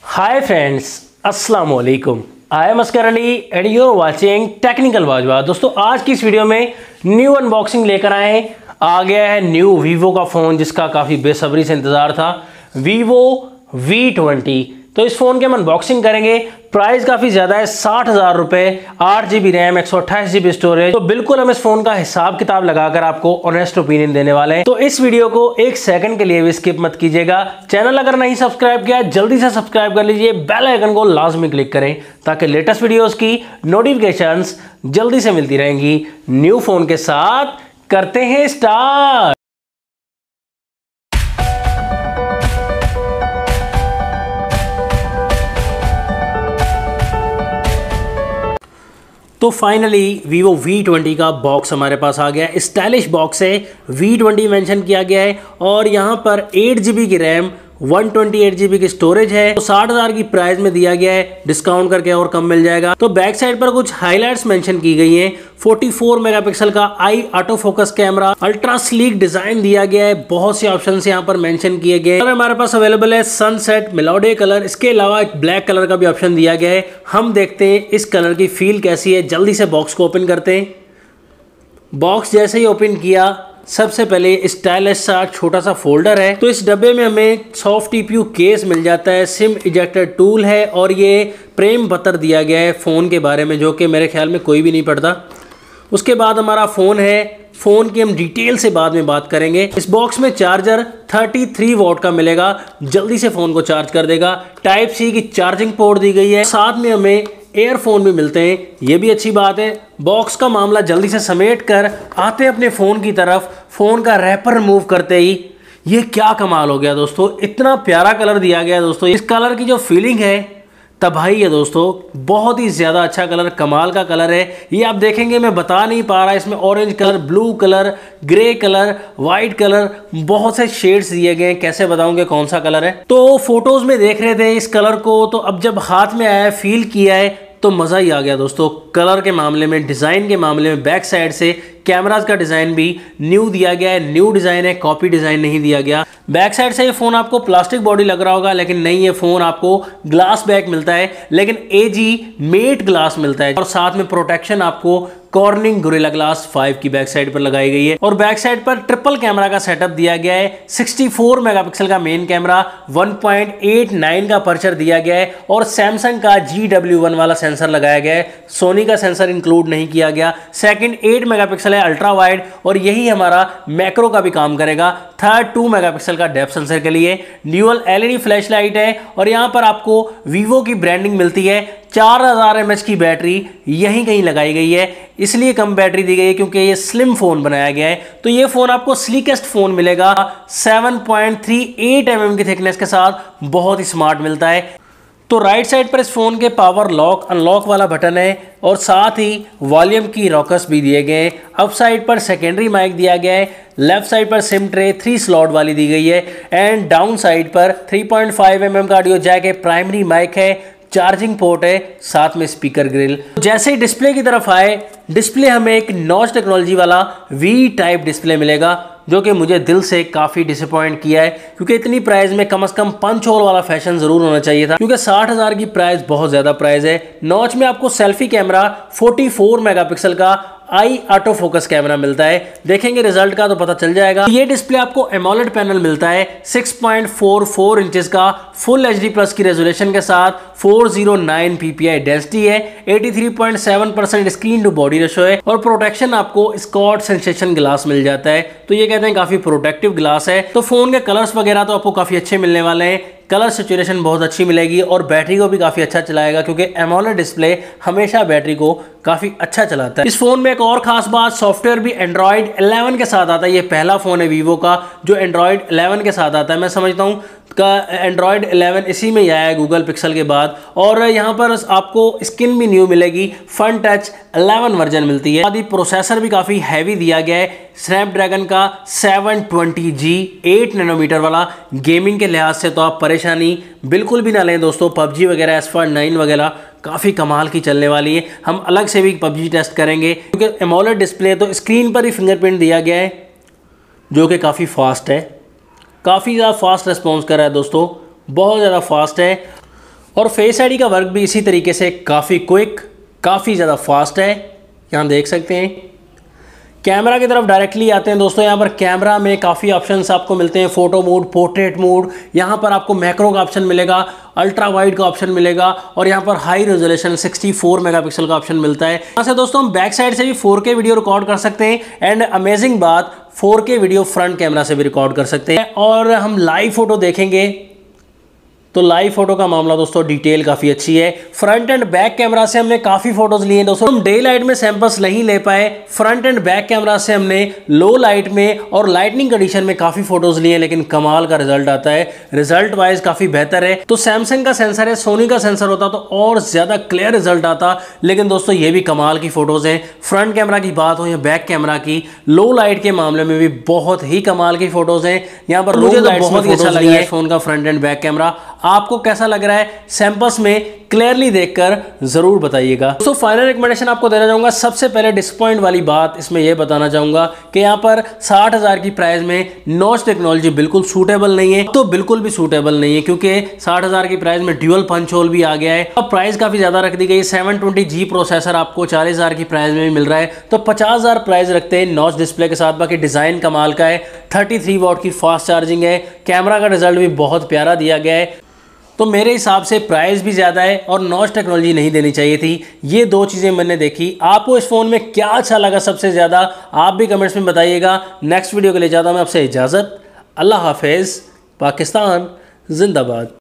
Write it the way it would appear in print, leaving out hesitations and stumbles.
हाय friends, अस्सलाम वालेकुम। I am Askar Ali and you are watching technical Wajwa. दोस्तों, आज की इस वीडियो में न्यू अनबॉक्सिंग लेकर आए। आ गया है न्यू वीवो का फ़ोन जिसका काफ़ी बेसब्री से इंतज़ार था, वीवो V20। तो इस फ़ोन की हम अनबॉक्सिंग करेंगे। प्राइस काफ़ी ज़्यादा है, 60,000 रुपये, 8GB रैम, 128GB स्टोरेज। तो बिल्कुल हम इस फ़ोन का हिसाब किताब लगाकर आपको ऑनेस्ट ओपिनियन देने वाले हैं। तो इस वीडियो को एक सेकंड के लिए भी स्किप मत कीजिएगा। चैनल अगर नहीं सब्सक्राइब किया जल्दी से सब्सक्राइब कर लीजिए, बेल आइकन को लाजमी क्लिक करें ताकि लेटेस्ट वीडियोज़ की नोटिफिकेशंस जल्दी से मिलती रहेंगी। न्यू फ़ोन के साथ करते हैं स्टार्ट। तो फाइनली वीवो V20 का बॉक्स हमारे पास आ गया। स्टाइलिश बॉक्स है, V20 मेंशन किया गया है और यहाँ पर 8GB की रैम, 128GB की स्टोरेज है। तो 60,000 की प्राइस में दिया गया है, डिस्काउंट करके और कम मिल जाएगा। तो बैक साइड पर कुछ हाइलाइट्स मेंशन की गई हैं। 44 मेगापिक्सल का AI auto focus camera, ultra sleek design दिया गया है। बहुत से ऑप्शंस यहाँ पर मेंशन किए गए हैं। हमारे पास अवेलेबल है सनसेट, मेलोडी कलर, इसके अलावा एक ब्लैक कलर का भी ऑप्शन दिया गया है। हम देखते हैं इस कलर की फील कैसी है। जल्दी से बॉक्स को ओपन करते हैं। बॉक्स जैसे ही ओपन किया, सबसे पहले स्टाइलिश सा छोटा सा फोल्डर है। तो इस डब्बे में हमें सॉफ्ट टीपीयू केस मिल जाता है, सिम इजेक्टर टूल है और ये प्रेम पत्र दिया गया है फ़ोन के बारे में, जो कि मेरे ख्याल में कोई भी नहीं पढ़ता। उसके बाद हमारा फ़ोन है। फ़ोन की हम डिटेल से बाद में बात करेंगे। इस बॉक्स में चार्जर 33 वॉट का मिलेगा, जल्दी से फ़ोन को चार्ज कर देगा। टाइप सी की चार्जिंग पोर्ट दी गई है। साथ में हमें एयरफोन भी मिलते हैं, ये भी अच्छी बात है। बॉक्स का मामला जल्दी से समेट कर आते हैं अपने फ़ोन की तरफ। फ़ोन का रैपर रिमूव करते ही ये क्या कमाल हो गया दोस्तों, इतना प्यारा कलर दिया गया है दोस्तों। इस कलर की जो फीलिंग है तबाही है दोस्तों, बहुत ही ज़्यादा अच्छा कलर, कमाल का कलर है। ये आप देखेंगे, मैं बता नहीं पा रहा, इसमें orange colour, blue colour, grey colour, white colour, बहुत से शेड्स दिए गए हैं। कैसे बताऊंगे कौन सा कलर है। तो फोटोज़ में देख रहे थे इस कलर को, तो अब जब हाथ में आया, फील किया है, तो मज़ा ही आ गया दोस्तों। कलर के मामले में, डिज़ाइन के मामले में, बैक साइड से कैमराज का डिज़ाइन भी न्यू दिया गया है। न्यू डिज़ाइन है, कॉपी डिज़ाइन नहीं दिया गया। बैक साइड से ये फ़ोन आपको प्लास्टिक बॉडी लग रहा होगा, लेकिन नहीं, ये फ़ोन आपको ग्लास बैक मिलता है, लेकिन AG मेट ग्लास मिलता है। और साथ में प्रोटेक्शन आपको कॉर्निंग गोरिल्ला ग्लास 5 की बैक साइड पर लगाई गई है। और बैक साइड पर ट्रिपल कैमरा का सेटअप दिया गया है। 64 मेगापिक्सल का मेन कैमरा, 1.89 का अपर्चर दिया गया है और सैमसंग का GW1 वाला सेंसर लगाया गया है। सोनी का सेंसर इंक्लूड नहीं किया गया। सेकंड 8 मेगापिक्सल है अल्ट्रा वाइड और यही हमारा मैक्रो का भी काम करेगा। थर्ड 2 मेगापिक्सल का डेप्थ सेंसर के लिए ड्यूअल LED फ्लैश लाइट है और यहाँ पर आपको वीवो की ब्रांडिंग मिलती है। 4000 mAh की बैटरी यहीं कहीं लगाई गई है, इसलिए कम बैटरी दी गई है क्योंकि ये स्लिम फ़ोन बनाया गया है। तो ये फ़ोन आपको स्लीकेस्ट फ़ोन मिलेगा। 7.38 mm की थिकनेस के साथ बहुत ही स्मार्ट मिलता है। तो राइट साइड पर इस फ़ोन के पावर लॉक अनलॉक वाला बटन है और साथ ही वॉल्यूम की रॉकर्स भी दिए गए हैं। अप साइड पर सेकेंडरी माइक दिया गया है। लेफ्ट साइड पर सिम ट्रे 3 स्लॉट वाली दी गई है एंड डाउन साइड पर 3.5 mm का ऑडियो जैक है। प्राइमरी माइक है, चार्जिंग पोर्ट है, साथ में स्पीकर ग्रिल। जैसे ही डिस्प्ले की तरफ आए, डिस्प्ले हमें एक नॉच टेक्नोलॉजी वाला V टाइप डिस्प्ले मिलेगा, जो कि मुझे दिल से काफ़ी डिसअपॉइंट किया है क्योंकि इतनी प्राइस में कम से कम पंच होल वाला फैशन ज़रूर होना चाहिए था, क्योंकि 60,000 की प्राइस बहुत ज़्यादा प्राइस है। नॉच में आपको सेल्फी कैमरा 44 मेगापिक्सल का आई ऑटो फोकस कैमरा मिलता है। देखेंगे रिजल्ट का तो पता चल जाएगा। ये डिस्प्ले आपको एमोलेड पैनल मिलता है 6.44 इंचेस का, फुल HD+ की रेजोल्यूशन के साथ, 409 PPI डेंसिटी है, 83.7% स्क्रीन टू बॉडी रेशो है और प्रोटेक्शन आपको स्कॉट सेंसेशन ग्लास मिल जाता है। तो ये कहते हैं काफी प्रोटेक्टिव ग्लास है। तो फोन के कलर्स वगैरह तो आपको काफी अच्छे मिलने वाले हैं। कलर सैचुरेशन बहुत अच्छी मिलेगी और बैटरी को भी काफ़ी अच्छा चलाएगा, क्योंकि एमोलेड डिस्प्ले हमेशा बैटरी को काफ़ी अच्छा चलाता है। इस फ़ोन में एक और ख़ास बात, सॉफ्टवेयर भी एंड्रॉयड 11 के साथ आता है। ये पहला फ़ोन है वीवो का जो एंड्रॉयड 11 के साथ आता है। मैं समझता हूँ का एंड्रॉयड 11 इसी में ही आया है गूगल पिक्सल के बाद। और यहाँ पर आपको स्किन भी न्यू मिलेगी, फन टच 11 वर्जन मिलती है। प्रोसेसर भी काफ़ी हैवी दिया गया है, स्नैपड्रैगन का 720G 8 नैनोमीटर वाला। गेमिंग के लिहाज से तो आप परेशानी बिल्कुल भी ना लें दोस्तों। पबजी वगैरह S9 वगैरह काफ़ी कमाल की चलने वाली है। हम अलग से भी पबजी टेस्ट करेंगे, क्योंकि एमोलेड डिस्प्ले तो स्क्रीन पर ही फिंगरप्रिंट दिया गया है जो कि काफ़ी फास्ट है, काफ़ी ज़्यादा फास्ट रिस्पॉन्स कर रहा है दोस्तों, बहुत ज़्यादा फास्ट है। और फेस आईडी का वर्क भी इसी तरीके से काफ़ी क्विक, काफ़ी ज़्यादा फास्ट है। यहाँ देख सकते हैं। कैमरा की तरफ डायरेक्टली आते हैं दोस्तों। यहाँ पर कैमरा में काफ़ी ऑप्शंस आपको मिलते हैं, फोटो मोड, पोर्ट्रेट मोड, यहाँ पर आपको मैक्रो का ऑप्शन मिलेगा, अल्ट्रा वाइड का ऑप्शन मिलेगा और यहाँ पर हाई रेजोल्यूशन 64 मेगापिक्सल का ऑप्शन मिलता है। यहाँ से दोस्तों हम बैक साइड से भी 4K वीडियो रिकॉर्ड कर सकते हैं एंड अमेजिंग बात 4K वीडियो फ्रंट कैमरा से भी रिकॉर्ड कर सकते हैं। और हम लाइव फोटो देखेंगे तो लाइव फोटो का मामला दोस्तों डिटेल काफ़ी अच्छी है। फ्रंट एंड बैक कैमरा से हमने काफ़ी फोटोज लिए हैं दोस्तों। हम डे लाइट में सैंपल्स नहीं ले पाए, फ्रंट एंड बैक कैमरा से हमने लो लाइट में और लाइटनिंग कंडीशन में काफ़ी फोटोज लिए हैं, लेकिन कमाल का रिजल्ट आता है। रिजल्ट वाइज काफ़ी बेहतर है। तो सैमसंग का सेंसर है, सोनी का सेंसर होता तो और ज़्यादा क्लियर रिजल्ट आता, लेकिन दोस्तों ये भी कमाल की फोटोज़ हैं। फ्रंट कैमरा की बात हो या बैक कैमरा की, लो लाइट के मामले में भी बहुत ही कमाल की फोटोज़ हैं। यहाँ पर मुझे तो बहुत ही अच्छा लगा है फ़ोन का फ्रंट एंड बैक कैमरा। आपको कैसा लग रहा है सैंपल्स में क्लियरली देखकर जरूर बताइएगा। तो फाइनल रिकमेंडेशन आपको देना चाहूंगा। सबसे पहले डिसअपॉइंट वाली बात इसमें यह बताना चाहूंगा कि यहाँ पर 60,000 की प्राइस में नॉच टेक्नोलॉजी बिल्कुल सूटेबल नहीं है, तो बिल्कुल भी सूटेबल नहीं है, क्योंकि 60,000 की प्राइस में ड्यूअल पंच होल भी आ गया है। अब प्राइस काफी ज्यादा रख दी गई। 720G प्रोसेसर आपको 40,000 की प्राइस में भी मिल रहा है, तो 50,000 प्राइस रखते हैं नॉच डिस्प्ले के साथ। बाकी डिजाइन कमाल का है, 33 वॉट की फास्ट चार्जिंग है, कैमरा का रिजल्ट भी बहुत प्यारा दिया गया है। तो मेरे हिसाब से प्राइस भी ज़्यादा है और नॉच टेक्नोलॉजी नहीं देनी चाहिए थी। ये दो चीज़ें मैंने देखी। आपको इस फ़ोन में क्या अच्छा लगा सबसे ज़्यादा, आप भी कमेंट्स में बताइएगा। नेक्स्ट वीडियो के लिए ज़्यादा मैं आपसे इजाज़त। अल्लाह हाफिज़। पाकिस्तान जिंदाबाद।